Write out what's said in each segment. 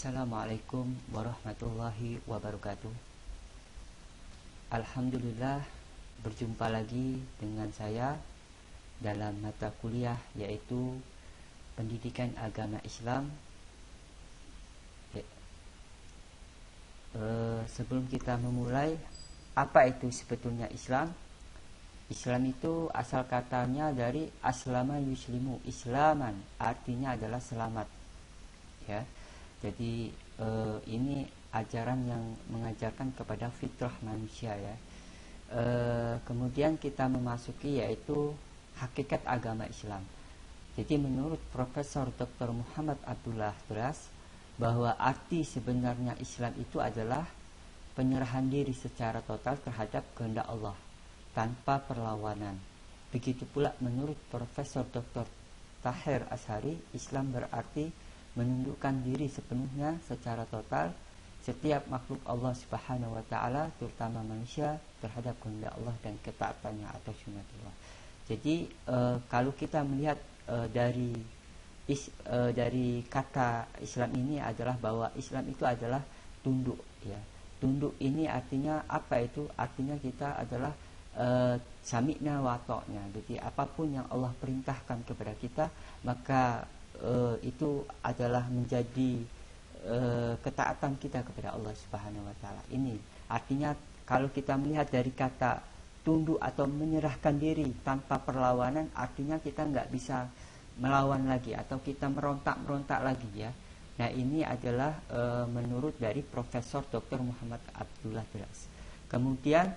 Assalamualaikum warahmatullahi wabarakatuh. Alhamdulillah, berjumpa lagi dengan saya dalam mata kuliah yaitu Pendidikan Agama Islam. Sebelum kita memulai, apa itu sebetulnya Islam? Islam itu asal katanya dari aslama yuslimu, islaman, artinya adalah selamat, ya. Jadi ini ajaran yang mengajarkan kepada fitrah manusia, ya. Kemudian kita memasuki yaitu hakikat agama Islam. Jadi menurut Profesor Dr. Muhammad Abdullah Dras, bahwa arti sebenarnya Islam itu adalah penyerahan diri secara total terhadap kehendak Allah tanpa perlawanan. Begitu pula menurut Profesor Dr. Tahir Ashari, Islam berarti menundukkan diri sepenuhnya secara total setiap makhluk Allah Subhanahu wa taala, terutama manusia, terhadap kehendak Allah dan ketaatannya atau sunnatullah. Jadi kalau kita melihat dari kata Islam ini adalah bahwa Islam itu adalah tunduk, ya. Tunduk ini artinya apa itu? Artinya kita adalah sami'na wa ta'na. Jadi apapun yang Allah perintahkan kepada kita, maka itu adalah menjadi ketaatan kita kepada Allah Subhanahu wa taala. Ini artinya kalau kita melihat dari kata tunduk atau menyerahkan diri tanpa perlawanan, artinya kita nggak bisa melawan lagi atau kita merontak lagi, ya. Nah, ini adalah menurut dari Profesor Dr. Muhammad Abdullah Dras. Kemudian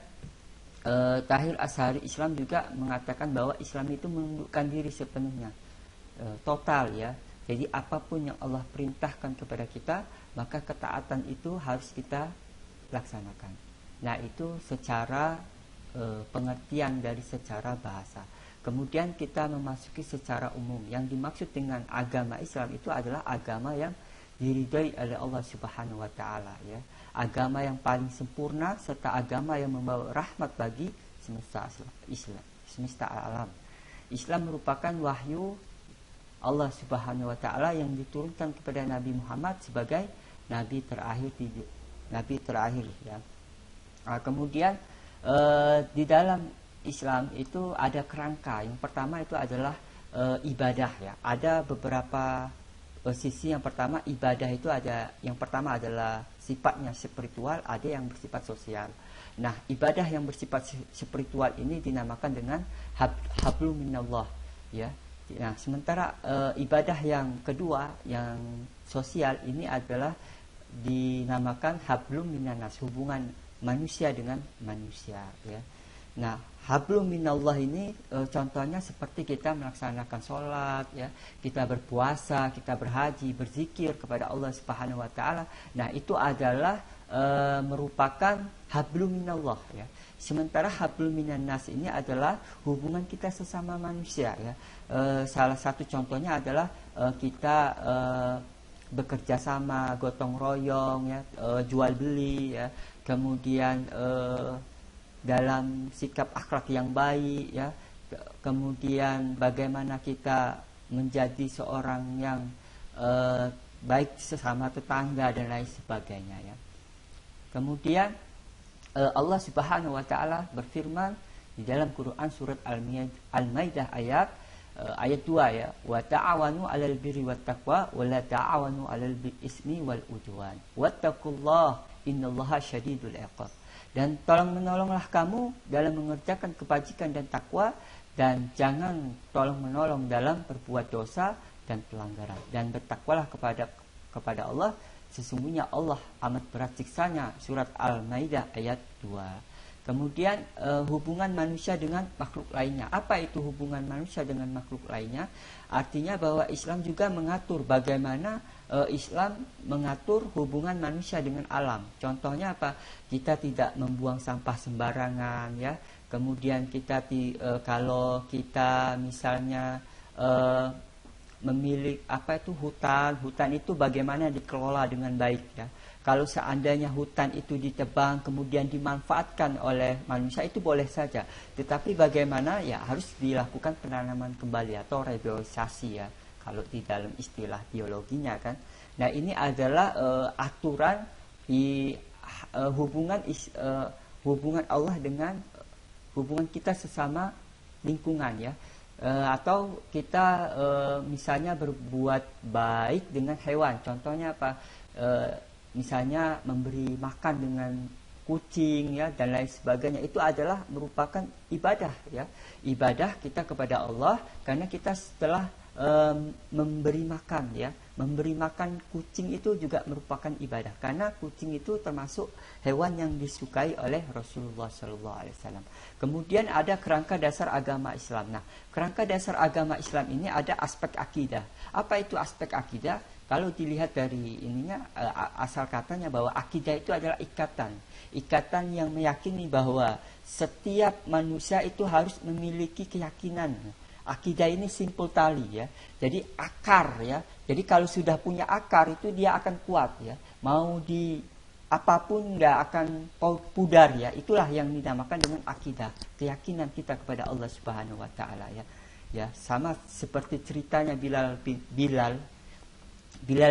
Tahir Ashari Islam juga mengatakan bahwa Islam itu menundukkan diri sepenuhnya, total, ya. Jadi apapun yang Allah perintahkan kepada kita, maka ketaatan itu harus kita laksanakan. Nah, itu secara pengertian dari secara bahasa. Kemudian kita memasuki secara umum. Yang dimaksud dengan agama Islam itu adalah agama yang diridhai oleh Allah Subhanahu wa taala, ya. Agama yang paling sempurna serta agama yang membawa rahmat bagi semesta alam. Islam merupakan wahyu Allah Subhanahu wa taala yang diturunkan kepada Nabi Muhammad sebagai nabi terakhir, ya. Kemudian di dalam Islam itu ada kerangka. Yang pertama itu adalah ibadah, ya. Ada beberapa sisi. Yang pertama ibadah itu ada, yang pertama adalah sifatnya spiritual, ada yang bersifat sosial. Nah, ibadah yang bersifat spiritual ini dinamakan dengan hablum minallah, ya. Nah, sementara ibadah yang kedua yang sosial ini adalah dinamakan hablum minanas, hubungan manusia dengan manusia, ya. Nah, hablum minallah ini contohnya seperti kita melaksanakan sholat, ya, kita berpuasa, kita berhaji, berzikir kepada Allah Subhanahu wa taala. Nah, itu adalah merupakan hablum minallah, ya. Sementara hablum minannas ini adalah hubungan kita sesama manusia, ya. Salah satu contohnya adalah kita bekerja sama, gotong royong, ya, jual beli, ya. Kemudian dalam sikap akhlak yang baik, ya. Kemudian bagaimana kita menjadi seorang yang baik sesama tetangga dan lain sebagainya, ya. Kemudian Allah Subhanahu wa taala berfirman di dalam Quran surat Al-Maidah ayat 2, ya, wa ta'awanu 'alal birri wat taqwa wa la ta'awanu 'alal ismi wal udwan wattaqullaha innallaha syadidul 'iqab. Dan tolong-menolonglah kamu dalam mengerjakan kebajikan dan takwa, dan jangan tolong-menolong dalam berbuat dosa dan pelanggaran, dan bertakwalah kepada Allah, sesungguhnya Allah amat berat siksanya. Surat Al-Maidah ayat 2. Kemudian hubungan manusia dengan makhluk lainnya. Apa itu hubungan manusia dengan makhluk lainnya? Artinya bahwa Islam juga mengatur bagaimana Islam mengatur hubungan manusia dengan alam. Contohnya apa? Kita tidak membuang sampah sembarangan, ya. Kemudian kita kalau kita misalnya memilih hutan itu bagaimana dikelola dengan baik, ya. Kalau seandainya hutan itu ditebang kemudian dimanfaatkan oleh manusia, itu boleh saja. Tetapi bagaimana, ya, harus dilakukan penanaman kembali atau reboisasi, ya, kalau di dalam istilah biologinya, kan. Nah, ini adalah aturan di hubungan Allah dengan hubungan kita sesama lingkungan ya. Atau kita misalnya berbuat baik dengan hewan. Contohnya apa? Misalnya memberi makan dengan kucing ya dan lain sebagainya, itu adalah merupakan ibadah ya. Ibadah kita kepada Allah karena kita setelah memberi makan ya. Memberi makan kucing itu juga merupakan ibadah karena kucing itu termasuk hewan yang disukai oleh Rasulullah SAW. Kemudian ada kerangka dasar agama Islam. Nah, kerangka dasar agama Islam ini ada aspek akidah. Apa itu aspek akidah? Kalau dilihat dari ininya, asal katanya bahwa akidah itu adalah ikatan yang meyakini bahwa setiap manusia itu harus memiliki keyakinan. Akidah ini simpul tali ya. Jadi akar ya. Jadi kalau sudah punya akar itu dia akan kuat ya. Mau di apapun nggak akan pudar ya. Itulah yang dinamakan dengan akidah. Keyakinan kita kepada Allah Subhanahu wa taala ya. Ya, sama seperti ceritanya Bilal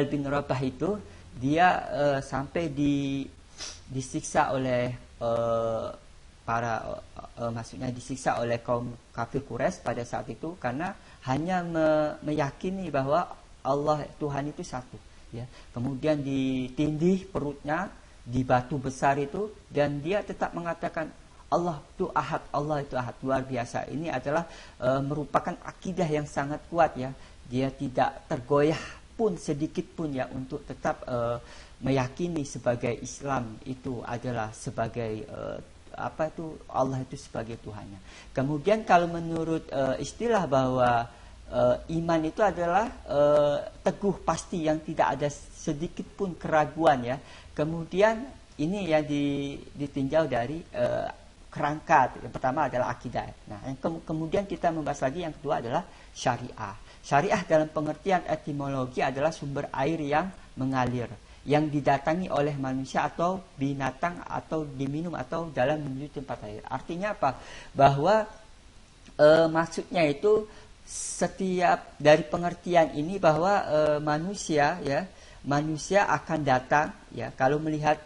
bin Rabah itu, dia sampai disiksa oleh maksudnya disiksa oleh kaum kafir Quraisy pada saat itu karena hanya meyakini bahwa Allah Tuhan itu satu ya. Kemudian ditindih perutnya di batu besar itu dan dia tetap mengatakan Allah itu ahad, Allah itu ahad. Luar biasa. Ini adalah merupakan akidah yang sangat kuat ya. Dia tidak tergoyah pun sedikit pun ya untuk tetap meyakini sebagai Islam itu adalah sebagai Allah itu sebagai Tuhannya. Kemudian kalau menurut istilah bahwa iman itu adalah teguh pasti yang tidak ada sedikit pun keraguan ya. Kemudian ini yang ditinjau dari kerangka. Yang pertama adalah akidah. Nah, yang kemudian kita membahas lagi, yang kedua adalah syariah. Syariah dalam pengertian etimologi adalah sumber air yang mengalir, yang didatangi oleh manusia atau binatang atau diminum atau dalam menuju tempat air. Artinya apa? Bahwa maksudnya itu setiap dari pengertian ini bahwa manusia akan datang ya. Kalau melihat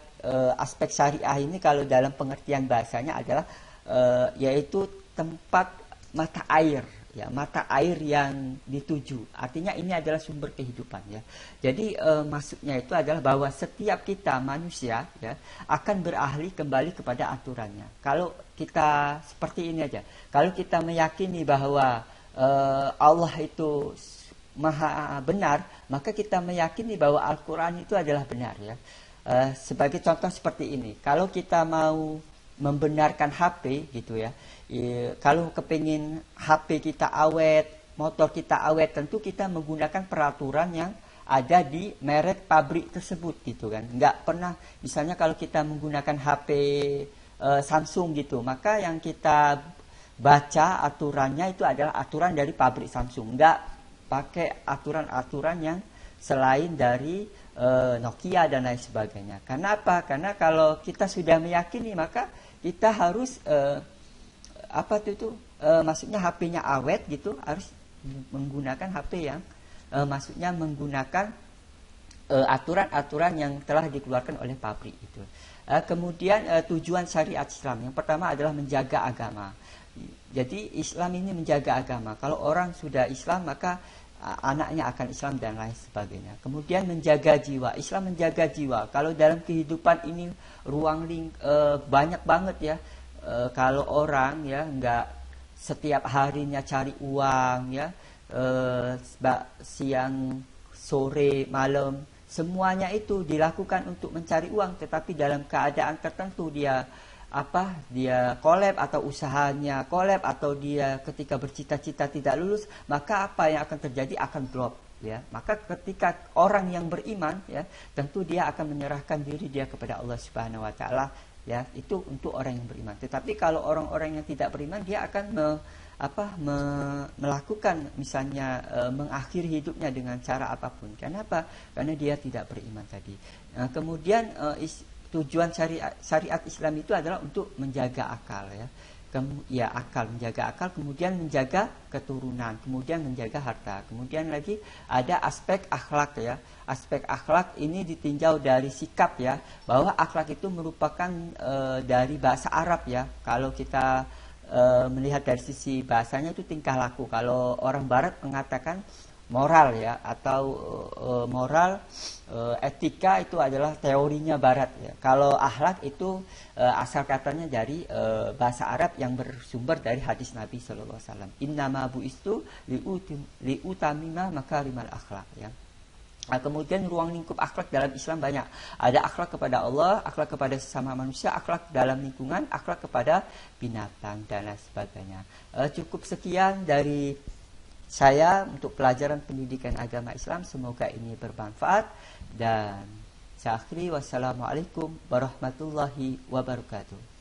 aspek syariah ini, kalau dalam pengertian bahasanya adalah yaitu tempat mata air. Ya, mata air yang dituju. Artinya ini adalah sumber kehidupan ya. Jadi maksudnya itu adalah bahwa setiap kita manusia ya akan beralih kembali kepada aturannya. Kalau kita seperti ini aja. Kalau kita meyakini bahwa Allah itu maha benar, maka kita meyakini bahwa Al-Qur'an itu adalah benar ya. Sebagai contoh seperti ini. Kalau kita mau membenarkan HP gitu ya. Kalau kepingin HP kita awet, motor kita awet, tentu kita menggunakan peraturan yang ada di merek pabrik tersebut gitu kan. Nggak pernah, misalnya kalau kita menggunakan HP Samsung gitu, maka yang kita baca aturannya itu adalah aturan dari pabrik Samsung. Nggak pakai aturan-aturan yang selain dari Nokia dan lain sebagainya. Karena apa? Karena kalau kita sudah meyakini, maka kita harus maksudnya HP-nya awet gitu, harus menggunakan HP yang maksudnya menggunakan aturan-aturan yang telah dikeluarkan oleh pabrik itu. Kemudian tujuan syariat Islam yang pertama adalah menjaga agama. Jadi Islam ini menjaga agama. Kalau orang sudah Islam, maka anaknya akan Islam dan lain sebagainya. Kemudian menjaga jiwa. Islam menjaga jiwa. Kalau dalam kehidupan ini banyak banget ya. Kalau orang ya nggak setiap harinya cari uang ya, siang, sore, malam, semuanya itu dilakukan untuk mencari uang, tetapi dalam keadaan tertentu dia kolab atau usahanya kolab atau dia ketika bercita-cita tidak lulus, maka apa yang akan terjadi? Akan drop ya. Maka ketika orang yang beriman ya, tentu dia akan menyerahkan diri dia kepada Allah Subhanahu wa taala ya. Itu untuk orang yang beriman. Tetapi kalau orang-orang yang tidak beriman, dia akan melakukan misalnya mengakhiri hidupnya dengan cara apapun. Kenapa? Karena dia tidak beriman tadi. Nah, kemudian tujuan syariat Islam itu adalah untuk menjaga akal ya. Ya, akal, menjaga akal, kemudian menjaga keturunan, kemudian menjaga harta, kemudian lagi ada aspek akhlak ya. Aspek akhlak ini ditinjau dari sikap ya, bahwa akhlak itu merupakan dari bahasa Arab ya. Kalau kita melihat dari sisi bahasanya itu tingkah laku. Kalau orang Barat mengatakan moral ya, atau moral, etika itu adalah teorinya Barat ya. Kalau akhlak itu asal katanya dari bahasa Arab yang bersumber dari hadis Nabi Sallallahu Alaihi Wasallam. Innama bu'istu liutamima makarimal akhlak ya. Nah, kemudian ruang lingkup akhlak dalam Islam banyak. Ada akhlak kepada Allah, akhlak kepada sesama manusia, akhlak dalam lingkungan, akhlak kepada binatang dan lain sebagainya. Cukup sekian dari saya untuk pelajaran pendidikan agama Islam. Semoga ini bermanfaat, dan saya akhiri, wassalamualaikum warahmatullahi wabarakatuh.